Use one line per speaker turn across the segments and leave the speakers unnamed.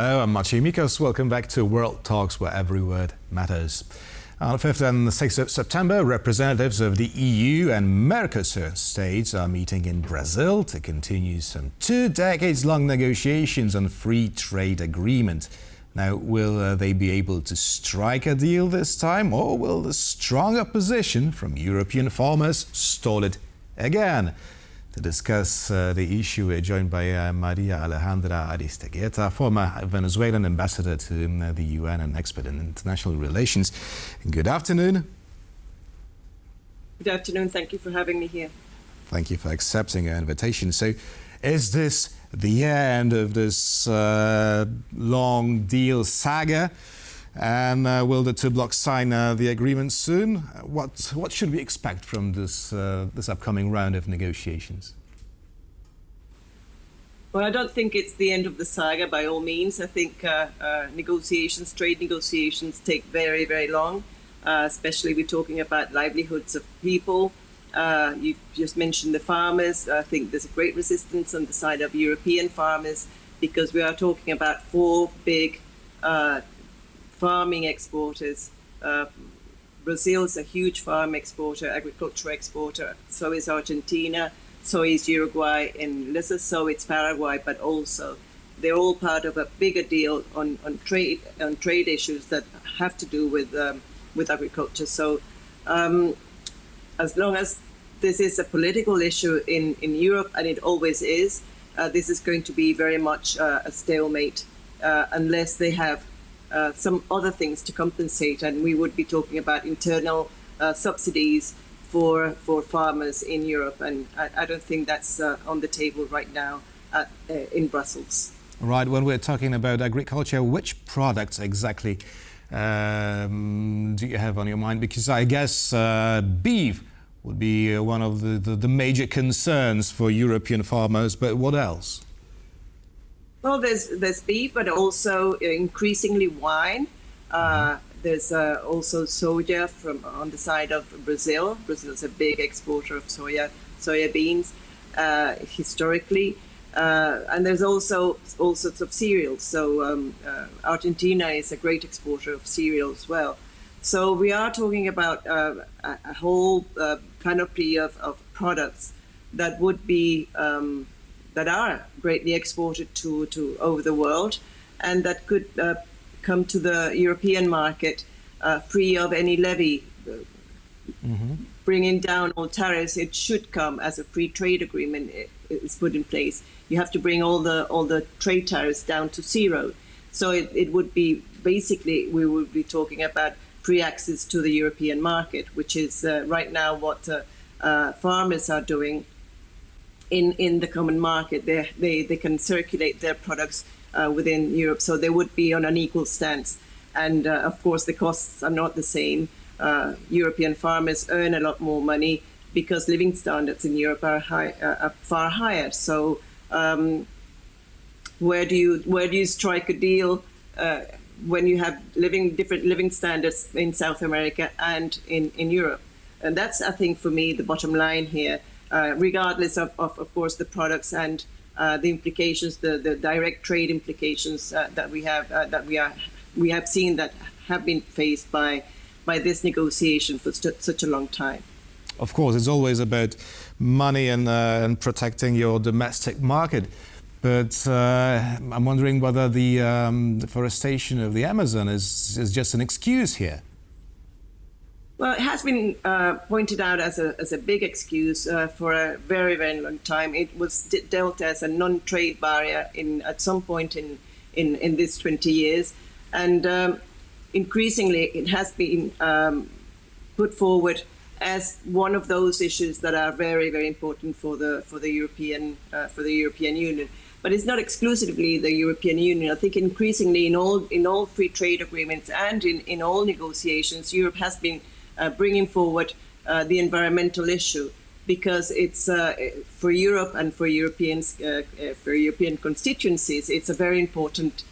Hello, I'm Maciej Mikos. Welcome back to World Talks, where every word matters. On the 5th and 6th of September, representatives of the EU and Mercosur states are meeting in Brazil to continue some 2 decades-long negotiations on free trade agreement. Now, will they be able to strike a deal this time, or will the strong opposition from European farmers stall it again? To discuss the issue, we're joined by María Alejandra Aristeguieta, former Venezuelan ambassador to the UN and expert in international relations. Good afternoon.
Good afternoon. Thank you for having me here.
Thank you for accepting our invitation. So, is this the end of this long deal saga? And will the two blocs sign the agreement soon? What should we expect from this upcoming round of negotiations?
Well, I don't think it's the end of the saga by all means. I think trade negotiations take very, very long, especially we're talking about livelihoods of people. You just mentioned the farmers. I think there's a great resistance on the side of European farmers because we are talking about 4 big farming exporters. Brazil is a huge farm exporter, agricultural exporter. So is Argentina, so is Uruguay, and lesser so it's Paraguay, but also they're all part of a bigger deal on trade issues that have to do with agriculture. So as long as this is a political issue in Europe, and it always is, this is going to be very much a stalemate unless they have some other things to compensate, and we would be talking about internal subsidies for farmers in Europe, and I don't think that's on the table right now in Brussels.
Right, when we're talking about agriculture, which products exactly do you have on your mind? Because I guess beef would be one of the major concerns for European farmers, but what else?
Well, there's beef, but also increasingly wine. There's also soja on the side of Brazil. Brazil is a big exporter of soya beans historically, and there's also all sorts of cereals. So Argentina is a great exporter of cereal as well. So we are talking about a whole panoply of products that would be that are greatly exported to over the world, and that could come to the European market free of any levy. Bringing down all tariffs, it should come as a free trade agreement is put in place. You have to bring all the trade tariffs down to 0. So it would be basically, we would be talking about free access to the European market, which is right now what farmers are doing. In the common market, they can circulate their products within Europe, so they would be on an equal stance. And of course, the costs are not the same. European farmers earn a lot more money because living standards in Europe are far higher. So where do you strike a deal when you have different living standards in South America and in Europe? And that's, I think, for me, the bottom line here. Regardless of course, the products and the implications, the direct trade implications that we have seen that have been faced by this negotiation for such a long time.
Of course, it's always about money and protecting your domestic market. But I'm wondering whether the deforestation of the Amazon is just an excuse here.
Well, it has been pointed out as a big excuse for a very, very long time. It was dealt as a non-trade barrier at some point in this 20 years. And increasingly, it has been put forward as one of those issues that are very, very important for the European Union. But it's not exclusively the European Union. I think increasingly in all free trade agreements and in all negotiations, Europe has been bringing forward the environmental issue, because it's for Europe and for Europeans, for European constituencies, it's a very important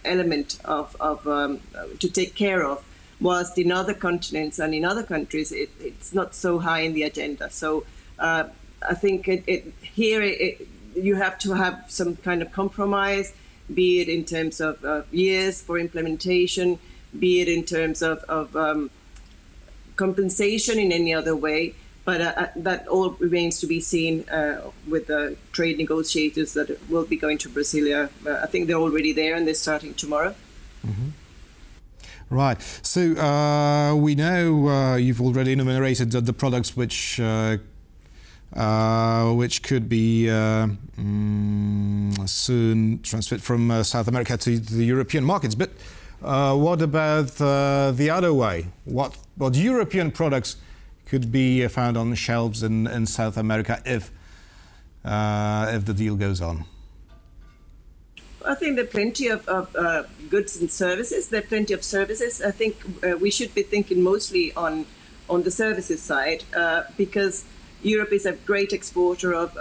element of to take care of. Whilst in other continents and in other countries, it's not so high in the agenda. So I think here you have to have some kind of compromise. be it in terms of years for implementation, be it in terms of compensation in any other way. But that all remains to be seen with the trade negotiators that will be going to Brasilia. I think they're already there and they're starting tomorrow.
Mm-hmm. Right. So we know you've already enumerated the products which could be soon transferred from South America to the European markets. But what about the other way? What European products could be found on the shelves in South America if the deal goes on?
I think there are plenty of goods and services. There are plenty of services. I think we should be thinking mostly on the services side because Europe is a great exporter of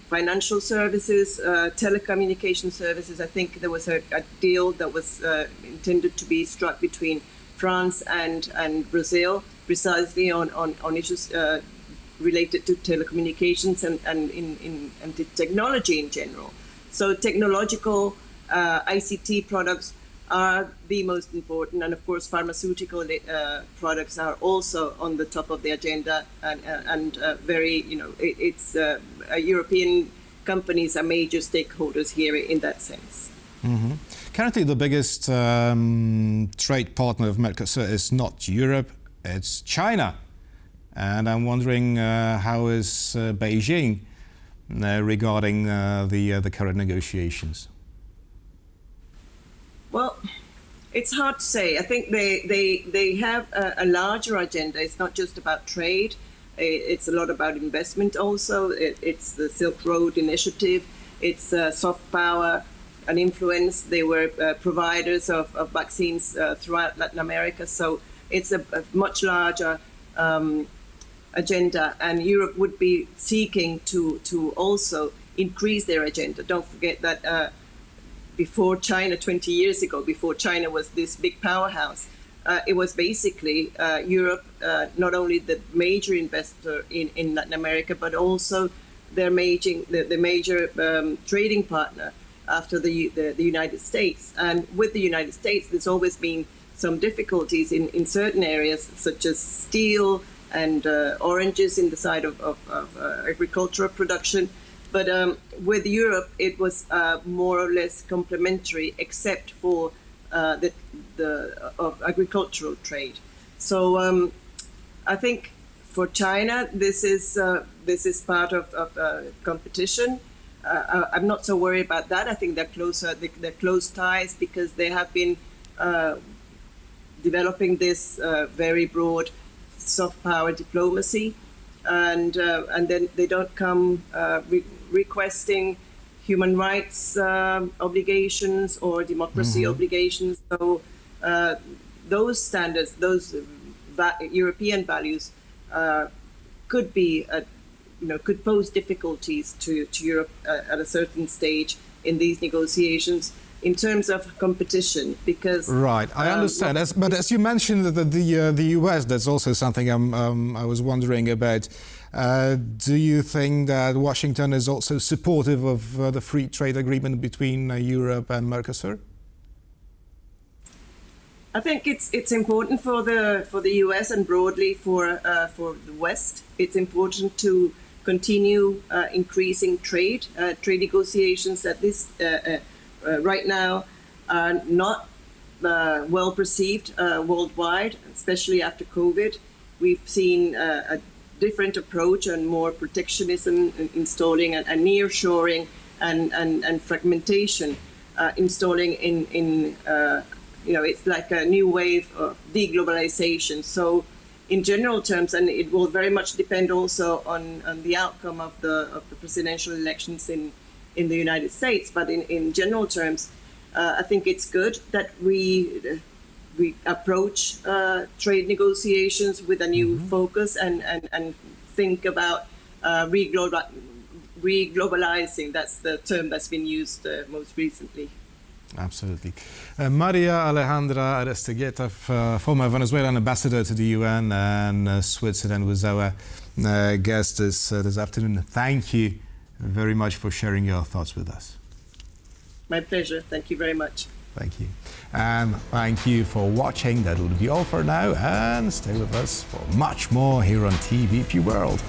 financial services, telecommunication services. I think there was a deal that was intended to be struck between France and Brazil precisely on issues related to telecommunications and to technology in general. So technological ICT products are the most important, and of course pharmaceutical products are also on the top of the agenda, and very, it's European companies are major stakeholders here in that sense.
Mm-hmm. Currently, the biggest trade partner of Mercosur is not Europe, it's China, and I'm wondering how is Beijing regarding the current negotiations?
Well, it's hard to say. I think they have a larger agenda. It's not just about trade. It's a lot about investment also. It's the Silk Road Initiative. It's soft power and influence. They were providers of vaccines throughout Latin America. So it's a much larger agenda, and Europe would be seeking to also increase their agenda. Don't forget that before China, 20 years ago, before China was this big powerhouse, it was basically Europe, not only the major investor in Latin America, but also the major trading partner after the United States. And with the United States, there's always been some difficulties in certain areas, such as steel and oranges in the side of agricultural production. But with Europe, it was more or less complementary, except for the agricultural trade. So I think for China, this is part of competition. I'm not so worried about that. I think they're close ties because they have been developing this very broad soft power diplomacy, and then they don't come requesting human rights obligations or democracy obligations. So those standards, those European values, could be could pose difficulties to Europe at a certain stage in these negotiations in terms of competition, because
right, I understand. But as you mentioned, the US, that's also something I was wondering about. Do you think that Washington is also supportive of the free trade agreement between Europe and Mercosur?
I think it's important for the US and broadly for the West. It's important to continue increasing trade negotiations at this. Right now are not well perceived worldwide, especially after COVID. We've seen a different approach and more protectionism installing and nearshoring and fragmentation installing in it's like a new wave of deglobalization. So in general terms, and it will very much depend also on the outcome of the presidential elections in the United States, but in general terms, I think it's good that we approach trade negotiations with a new focus and think about reglobalizing. That's the term that's been used most recently.
Absolutely. María Alejandra Aristeguieta, former Venezuelan ambassador to the UN and Switzerland, was our guest this afternoon. Thank you very much for sharing your thoughts with us.
My pleasure. Thank you very much.
Thank you. And thank you for watching. That'll be all for now, and stay with us for much more here on TVP World.